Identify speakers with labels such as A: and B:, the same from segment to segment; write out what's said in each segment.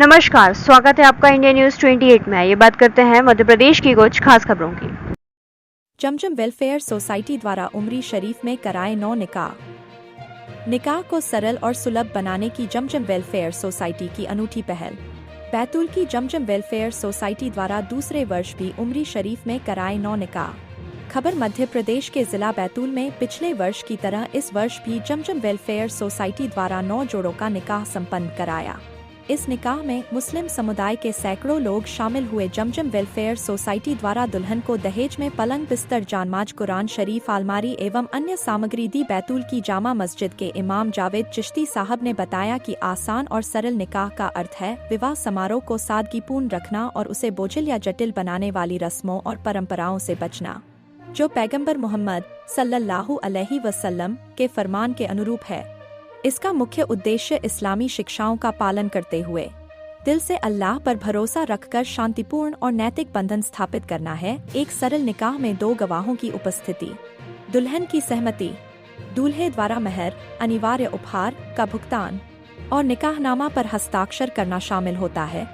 A: नमस्कार, स्वागत है आपका इंडिया न्यूज 28 में। ये बात करते हैं मध्य प्रदेश की कुछ खास खबरों की।
B: जमजम वेलफेयर सोसाइटी द्वारा उमरी शरीफ में कराए 9 निकाह। निकाह को सरल और सुलभ बनाने की जमजम वेलफेयर सोसाइटी की अनूठी पहल। बैतूल की जमजम वेलफेयर सोसाइटी द्वारा दूसरे वर्ष भी उमरी शरीफ में कराए 9 निकाह। खबर मध्य प्रदेश के जिला बैतूल में पिछले वर्ष की तरह इस वर्ष भी जमजम वेलफेयर सोसाइटी द्वारा 9 जोड़ों का निकाह संपन्न कराया। इस निकाह में मुस्लिम समुदाय के सैकड़ों लोग शामिल हुए। जमजम वेलफेयर सोसाइटी द्वारा दुल्हन को दहेज में पलंग, बिस्तर, जानमाज, कुरान शरीफ, अलमारी एवं अन्य सामग्री दी। बैतूल की जामा मस्जिद के इमाम जावेद चिश्ती साहब ने बताया कि आसान और सरल निकाह का अर्थ है विवाह समारोह को सादगीपूर्ण रखना और उसे बोझिल या जटिल बनाने वाली रस्मों और परंपराओं से बचना, जो पैगंबर मोहम्मद सल्लल्लाहु अलैहि वसल्लम के फरमान के अनुरूप है। इसका मुख्य उद्देश्य इस्लामी शिक्षाओं का पालन करते हुए दिल से अल्लाह पर भरोसा रखकर शांतिपूर्ण और नैतिक बंधन स्थापित करना है। एक सरल निकाह में 2 गवाहों की उपस्थिति, दुल्हन की सहमति, दूल्हे द्वारा महर, अनिवार्य उपहार का भुगतान और निकाहनामा पर हस्ताक्षर करना शामिल होता है।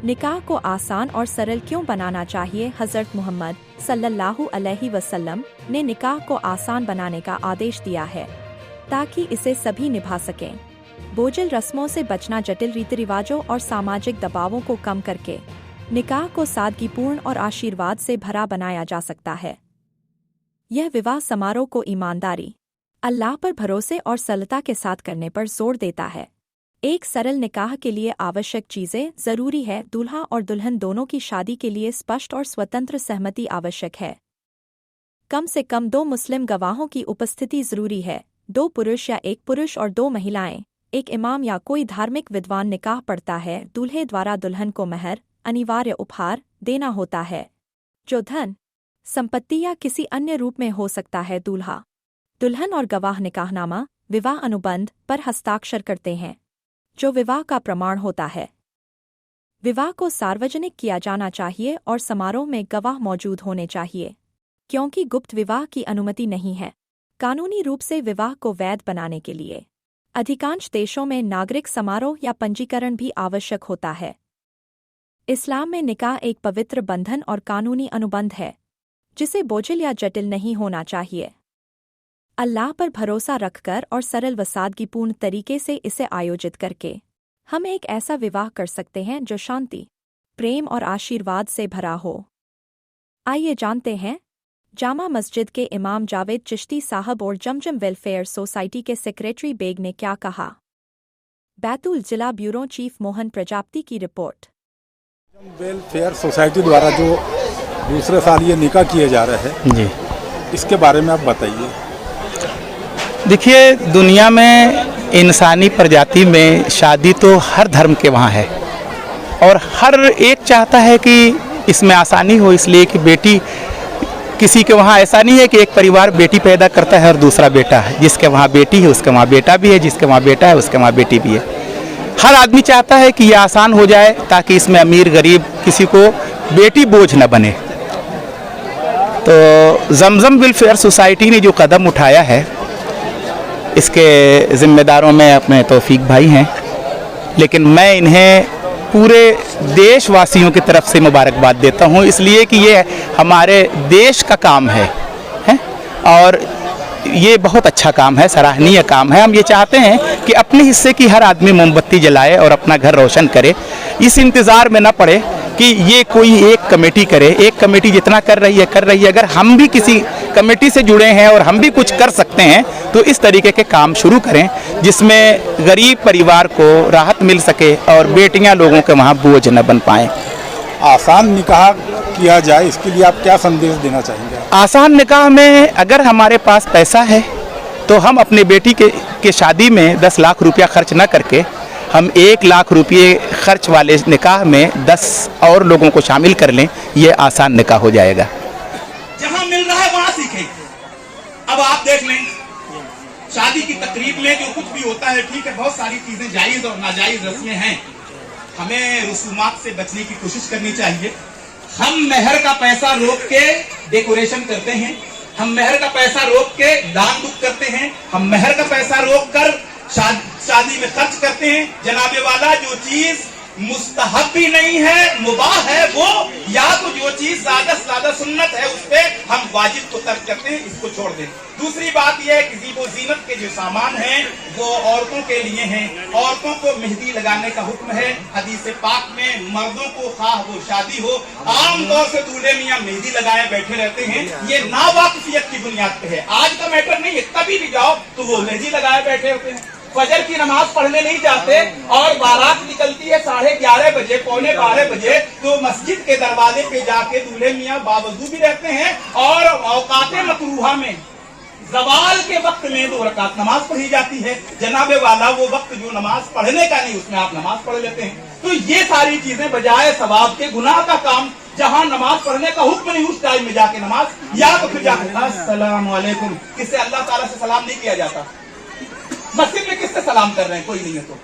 B: निकाह को आसान और सरल क्यों बनाना चाहिए? हजरत मोहम्मद सल्लल्लाहु अलैहि वसल्लम ने निकाह को आसान बनाने का आदेश दिया है ताकि इसे सभी निभा सकें। बोझिल रस्मों से बचना, जटिल रीति रिवाजों और सामाजिक दबावों को कम करके निकाह को सादगीपूर्ण और आशीर्वाद से भरा बनाया जा सकता है। यह विवाह समारोह को ईमानदारी, अल्लाह पर भरोसे और सरलता के साथ करने पर जोर देता है। एक सरल निकाह के लिए आवश्यक चीजें जरूरी है। दूल्हा और दुल्हन दोनों की शादी के लिए स्पष्ट और स्वतंत्र सहमति आवश्यक है। कम से कम 2 मुस्लिम गवाहों की उपस्थिति जरूरी है। 2 पुरुष या 1 पुरुष और 2 महिलाएं, एक इमाम या कोई धार्मिक विद्वान निकाह पढ़ता है। दूल्हे द्वारा दुल्हन को महर, अनिवार्य उपहार देना होता है, जो धन, संपत्ति या किसी अन्य रूप में हो सकता है। दूल्हा, दुल्हन और गवाह निकाहनामा, विवाह अनुबंध पर हस्ताक्षर करते हैं, जो विवाह का प्रमाण होता है। विवाह को सार्वजनिक किया जाना चाहिए और समारोह में गवाह मौजूद होने चाहिए, क्योंकि गुप्त विवाह की अनुमति नहीं है। कानूनी रूप से विवाह को वैध बनाने के लिए अधिकांश देशों में नागरिक समारोह या पंजीकरण भी आवश्यक होता है। इस्लाम में निकाह एक पवित्र बंधन और कानूनी अनुबंध है, जिसे बोझिल या जटिल नहीं होना चाहिए। अल्लाह पर भरोसा रखकर और सरल व सादगीपूर्ण तरीके से इसे आयोजित करके हम एक ऐसा विवाह कर सकते हैं जो शांति, प्रेम और आशीर्वाद से भरा हो। आइए जानते हैं जामा मस्जिद के इमाम जावेद चिश्ती साहब और जमजम वेलफेयर सोसाइटी के सेक्रेटरी बेग ने क्या कहा। बैतूल जिला ब्यूरो चीफ मोहन प्रजापति की रिपोर्ट।
C: वेलफेयर सोसाइटी द्वारा जो दूसरे साल ये निकाह किए जा रहे हैं जी, इसके बारे में आप बताइए।
D: देखिए, दुनिया में इंसानी प्रजाति में शादी तो हर धर्म के वहाँ है और हर एक चाहता है कि इसमें आसानी हो, इसलिए कि बेटी, किसी के वहाँ ऐसा नहीं है कि एक परिवार बेटी पैदा करता है और दूसरा बेटा है। जिसके वहाँ बेटी है उसके वहाँ बेटा भी है, जिसके वहाँ बेटा है उसके वहाँ बेटी भी है। हर आदमी चाहता है कि ये आसान हो जाए ताकि इसमें अमीर गरीब किसी को बेटी बोझ न बने। तो जमजम वेलफेयर सोसाइटी ने जो कदम उठाया है, इसके जिम्मेदारों में अपने तौफीक भाई हैं, लेकिन मैं इन्हें पूरे देशवासियों की तरफ से मुबारकबाद देता हूं, इसलिए कि ये हमारे देश का काम है और ये बहुत अच्छा काम है, सराहनीय काम है। हम ये चाहते हैं कि अपने हिस्से की हर आदमी मोमबत्ती जलाए और अपना घर रोशन करे। इस इंतज़ार में न पड़े कि ये कोई एक कमेटी करे। एक कमेटी जितना कर रही है। अगर हम भी किसी कमेटी से जुड़े हैं और हम भी कुछ कर सकते हैं तो इस तरीके के काम शुरू करें, जिसमें गरीब परिवार को राहत मिल सके और बेटियां लोगों के वहाँ बोझ न बन पाएँ।
C: आसान निकाह किया जाए, इसके लिए आप क्या संदेश देना चाहेंगे?
D: आसान निकाह में अगर हमारे पास पैसा है तो हम अपने बेटी के शादी में 10 लाख रुपया खर्च न करके हम 1 लाख रुपये खर्च वाले निकाह में 10 और लोगों को शामिल कर लें, ये आसान निकाह हो जाएगा।
E: जहां मिल रहा है वहां सीखें। अब आप देख लें, शादी की तकरीब में जो कुछ भी होता है, ठीक है, बहुत सारी चीजें जायज और नाजायज रस्में हैं। हमें रसूमात से बचने की कोशिश करनी चाहिए। हम मेहर का पैसा रोक के डेकोरेशन करते हैं, हम मेहर का पैसा रोक के दान दुख करते हैं, हम मेहर का पैसा रोक कर शादी में खर्च करते हैं। जनाबे वाला जो चीज मुस्तहब भी नहीं है, मुबाह है वो, या तो जो चीज ज्यादा से ज्यादा सुन्नत है उस पे हम वाजिब को तर्क करते हैं, इसको छोड़ दें। दूसरी बात यह है कि वो जीनत के जो सामान हैं वो औरतों के लिए हैं। औरतों को मेहंदी लगाने का हुक्म है हदीस पाक में। मर्दों को खा वो शादी हो, आमतौर से दूल्हे मियां मेहंदी लगाए बैठे रहते हैं, ये नावाकिफियत की बुनियाद पे है। आज का मैटर नहीं है, कभी भी जाओ तो वो मेहंदी लगाए बैठे होते हैं। फजर की नमाज पढ़ने नहीं जाते और बारात निकलती है 11:30 बजे, 11:45 बजे, तो मस्जिद के दरवाजे पे जाके दूल्हे मियां बावजूद भी रहते हैं और औकाते मकरूहा में ज़वाल के वक्त में 2 रकात नमाज पढ़ी जाती है। जनाबे वाला वो वक्त जो नमाज पढ़ने का नहीं, उसमें आप नमाज पढ़ लेते हैं। तो ये सारी चीजें बजाय सवाब के गुनाह का काम, जहां नमाज पढ़ने का हुक्म नहीं उस टाइम में जाके नमाज, या तो फिर जाके अस्सलाम वालेकुम, किससे अल्लाह ताला से सलाम नहीं किया जाता। मस्जिद में किससे सलाम कर रहे हैं? कोई नहीं है तो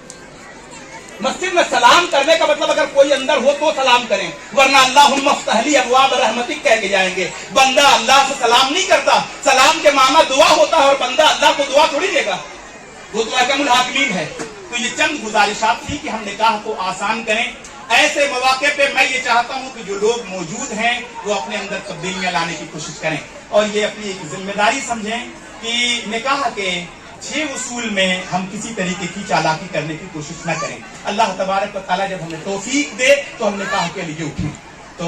E: मस्जिद में सलाम करने का मतलब अगर कोई अंदर हो तो सलाम करें, वरना अल्लाहुम्मा फ़्तहली अबवाब रहमतिक कह के जाएंगे। बंदा अल्लाह से सलाम नहीं करता। सलाम के माना दुआ होता है और बंदा अल्लाह को दुआ थोड़ी देगा, वो तो अहकमुल हाकिमीन है। तो ये चंद गुजारिशात थी कि हम निकाह को आसान करें। ऐसे मौके पे मैं ये चाहता हूँ कि जो लोग मौजूद हैं वो अपने अंदर तब्दीलियां लाने की कोशिश करें और ये अपनी एक जिम्मेदारी समझें कि निकाह के 6 उसूल में हम किसी तरीके की चालाकी करने की कोशिश न करें। अल्लाह तबारक व तआला जब हमें तौफीक दे तो हम निकाह के लिए उठें। तो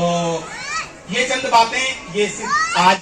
E: ये चंद बातें, ये सिर्फ आज